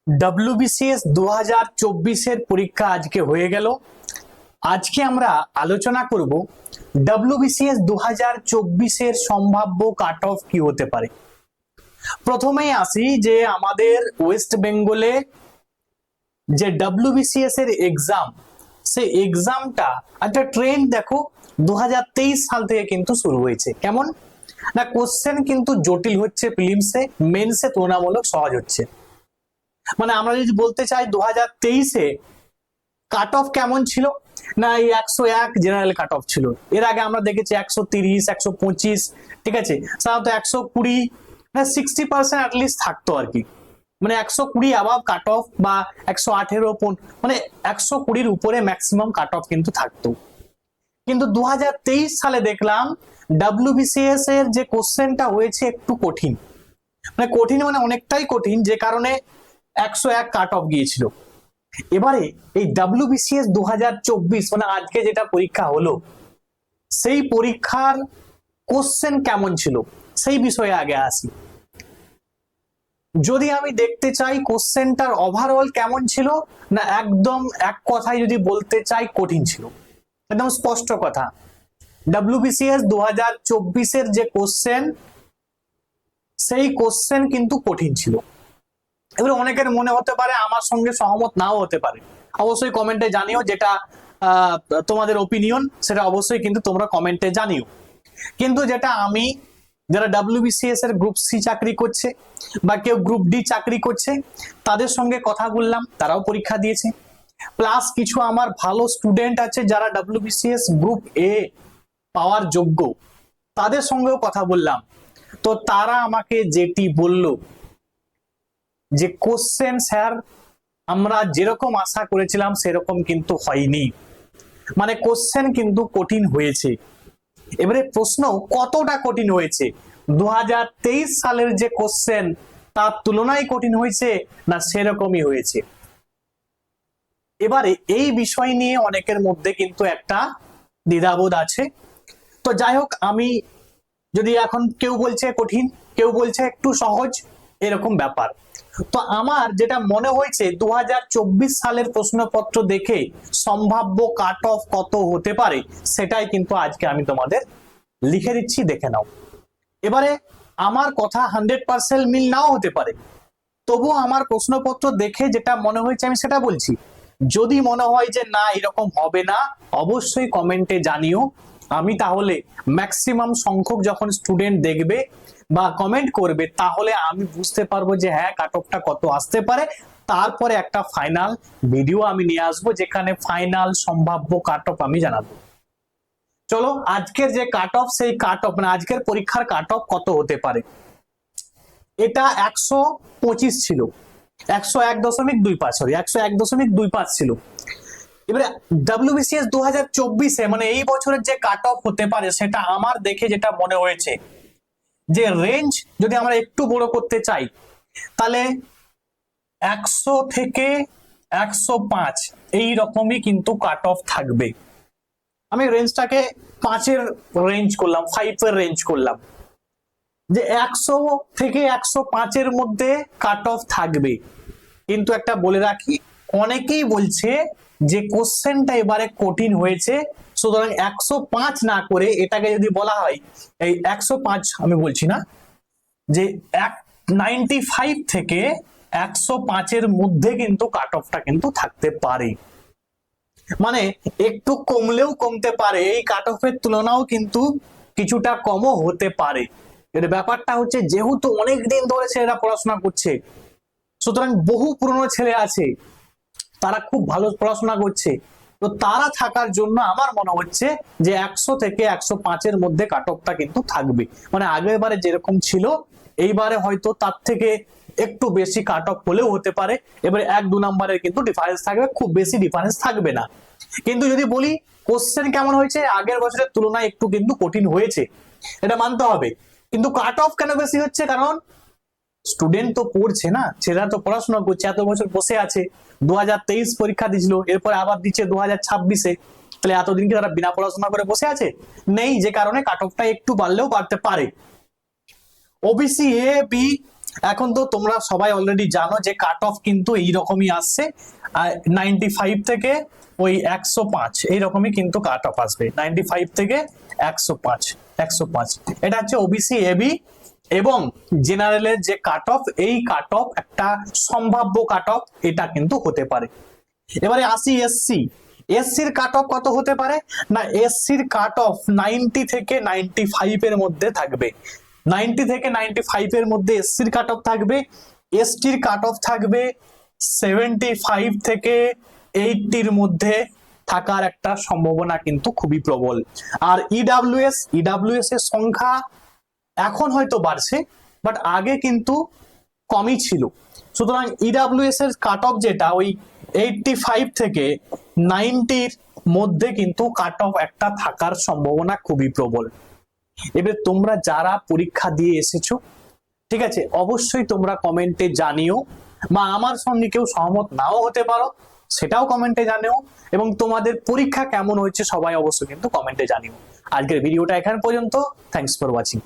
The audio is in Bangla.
ডব্লিউবিসিএস 2024 পরীক্ষা আজকে হয়ে গেল। আজকে আমরা আলোচনা করব ডব্লিউবিসিএস 2024 সম্ভাব্য কাট অফ কি হতে পারে। প্রথমেই আসি যে আমাদের ওয়েস্ট বেঙ্গলে যে ডব্লিউবিসিএস এর এক্সাম, সেই এক্সামটা একটা ট্রেন্ড দেখো 2023 সাল থেকে কিন্তু শুরু হয়েছে। কেমন না, কোশ্চেন কিন্তু জটিল হচ্ছে, প্রিলিমসে মেন্সে তুলনামূলক সহজ হচ্ছে। মানে আমরা যদি বলতে চাই 2023-এ কাট অফ কেমন ছিল না, এই 101 জেনারেল কাট অফ ছিল। এর আগে আমরা দেখেছি 130, 125, ঠিক আছে, সাধারণত 120, 60% অ্যাটলিস্ট থাকতো আর কি। মানে 120 অ্যাবাভ কাট অফ বা 118, মানে 120-র উপরে ম্যাক্সিমাম কাট অফ কিন্তু থাকতো। কিন্তু 2023 সালে দেখলাম ডব্লিউবিসিএস এর যে কোশ্চেনটা হয়েছে একটু কঠিন, মানে কঠিন মানে অনেকটাই কঠিন, যে কারণে 101 কাট অফ গিয়েছিল। এবারে এই ডব্লিউবিসিএস 2024 মানে আজকে যেটা পরীক্ষা হলো, সেই পরীক্ষার কোশ্চেন কেমন ছিল সেই বিষয়ে আগে আসি। যদি আমি দেখতে চাই কোশ্চেনটার ওভারঅল কেমন ছিল, না একদম এক কথায় যদি বলতে চাই কঠিন ছিল, একদম স্পষ্ট কথা। ডব্লিউবিসিএস 2024-এর যে কোশ্চেন, সেই কোশ্চেন কিন্তু কঠিন ছিল। এগুলো অনেকের মনে হতে পারে, আমার সঙ্গে সহমত নাও হতে পারে। অবশ্যই কমেন্টে জানিও, যেটা তোমাদের ওপিনিয়ন সেটা অবশ্যই কিন্তু তোমরা কমেন্টে জানিও। কিন্তু যেটা আমি, যারা ডব্লিউবিসিএস এর গ্রুপ সি চাকরি করছে বা কেউ গ্রুপ ডি চাকরি করছে, তাদের সঙ্গে কথা বললাম, তারাও পরীক্ষা দিয়েছে। প্লাস কিছু আমার ভালো স্টুডেন্ট আছে যারা ডব্লিউবিসিএস গ্রুপ এ পাওয়ার যোগ্য, তাদের সঙ্গেও কথা বললাম। তো তারা আমাকে যেটি বলল যে কোশ্চেন স্যার আমরা যেরকম আশা করেছিলাম সেরকম কিন্তু হয়নি, মানে কোশ্চেন কিন্তু কঠিন হয়েছে। এবারে প্রশ্ন কতটা কঠিন হয়েছে, 2023 সালের যে কোশ্চেন তার তুলনায় কঠিন হয়েছে না সেরকমই হয়েছে। এবারে এই বিষয় নিয়ে অনেকের মধ্যে কিন্তু একটা দ্বিধাবোধ আছে। তো যাই হোক, আমি যদি এখন কেউ বলছে কঠিন, কেউ বলছে একটু সহজ, এরকম ব্যাপার। তো আমার যেটা মনে হয়েছে 2024 সালের প্রশ্নপত্র দেখে সম্ভাব্য কাট অফ কত হতে পারে সেটাই কিন্তু আজকে আমি তোমাদের লিখে দিচ্ছি, দেখে নাও। এবারে আমার কথা 100% মিল নাও হতে পারে, তবুও আমার প্রশ্নপত্র দেখে যেটা মনে হয়েছে আমি সেটা বলছি। যদি মনে হয় যে না এরকম হবে না, অবশ্যই কমেন্টে জানিও। আমি তাহলে ম্যাক্সিমাম সংখ্যক যখন স্টুডেন্ট দেখবে বা কমেন্ট করবে, তাহলে আমি বুঝতে পারবো যে হ্যাঁ কাট অফটা কত আসতে পারে। তারপরে একটা ফাইনাল ভিডিও আমি নিয়ে আসবো, যেখানে ফাইনাল সম্ভাব্য কাট অফ আমি জানাবো। চলো আজকের যে কাট অফ, সেই কাট অফ মানে আজকের পরীক্ষার কাট অফ কত হতে পারে। এটা 125 ছিল, 101.25, সরি 101.25 ছিল। এবারে ডব্লিউবিসিএস 2024-এ মানে এই বছরের যে কাট অফ হতে পারে, সেটা আমার দেখে যেটা মনে হয়েছে যে রেঞ্জ যদি আমরা একটু বড় করতে চাই, তাহলে 100 থেকে 105 এই রকমই কিন্তু কাট অফ থাকবে। আমি রেঞ্জটাকে 5-এর রেঞ্জ করলাম, 5-এর রেঞ্জ করলাম, যে 100 থেকে 105-এর মধ্যে কাট অফ থাকবে। কিন্তু একটা বলে রাখি, অনেকেই বলছে যে কোশ্চেনটা এবারে কঠিন হয়েছে, সুতরাং 105 না করে এটাকে যদি বলা হয়, এই 105 আমি বলছি না, যে 95 থেকে 105-এর মধ্যে কিন্তু কাট অফটা কিন্তু থাকতে পারে। মানে একটু কমলেও কমতে পারে, এই কাট অফের তুলনাও কিন্তু কিছুটা কমও হতে পারে। এর ব্যাপারটা হচ্ছে যেহেতু অনেক দিন ধরে ছেলেরা পড়াশোনা করছে, সুতরাং বহু পুরনো ছেলে আছে, তারা খুব ভালো পড়াশোনা করছে, তো তারা থাকার জন্য আমার মনে হচ্ছে যে 100 থেকে 105-এর মধ্যে কাট অফটা কিন্তু থাকবে। মানে আগের বারে যেরকম ছিল, এইবারে হয়তো তার থেকে একটু বেশি কাট অফ হলেও হতে পারে। এবারে 1-2 নাম্বারের কিন্তু ডিফারেন্স থাকবে, খুব বেশি ডিফারেন্স থাকবে না। কিন্তু যদি বলি কোশ্চেন কেমন হয়েছে, আগের বছরের তুলনায় একটু কিন্তু কঠিন হয়েছে, এটা মানতে হবে। কিন্তু কাট অফ কেন বেশি হচ্ছে, কারণ স্টুডেন্ট তো পড়ছে না, ছেলেরা তো পড়াশোনা করছে, এত বছর বসে আছে। 2023 পরীক্ষা দিয়েছিল, এরপর আবার দিচ্ছে 2026-এ, তাহলে এতদিন কি তারা বিনা পড়াশোনা করে বসে আছে? নেই, যে কারণে কাট অফটা একটু বাড়লেও বাড়তে পারে। ওবিসি এ, বি, এখন তো তোমরা সবাই অলরেডি জানো যে কাট অফ কিন্তু এইরকমই আসছে, 95 থেকে ওই 105 এইরকমই কিন্তু কাট অফ আসবে, 95 থেকে 105 এটা হচ্ছে ওবিসি এবি এবং জেনারেলের যে কাট অফ, এই কাট অফ একটা সম্ভাব্য কাট অফ এটা কিন্তু হতে পারে। এবারে আসি এসসির কাট অফ কত হতে পারে না, এসসির কাট অফ 90 থেকে 95 এর মধ্যে থাকবে, 90 থেকে 95 এর মধ্যে এসসির কাট অফ থাকবে। এসটির কাট অফ থাকবে 75 থেকে 80 এর মধ্যে থাকার একটা সম্ভাবনা কিন্তু খুবই প্রবল। আর ইডাব্লিউএস এর সংখ্যা এখন হয়তো বাড়ছে, বাট আগে কিন্তু কমই ছিল। সুতরাং ইডাব্লিউএস এর কাট অফ যেটা ওই 85 থেকে 90-র মধ্যে কিন্তু কাট অফ একটা থাকার সম্ভাবনা খুবই প্রবল। এবার তোমরা যারা পরীক্ষা দিয়ে এসেছো, ঠিক আছে, অবশ্যই তোমরা কমেন্টে জানিও, বা আমার সঙ্গে কেউ সহমত নাও হতে পারো, সেটাও কমেন্টে জানিও, এবং তোমাদের পরীক্ষা কেমন হয়েছে সবাই অবশ্যই কিন্তু কমেন্টে জানিও। আজকের ভিডিওটা এখান পর্যন্ত, থ্যাঙ্কস ফর ওয়াচিং।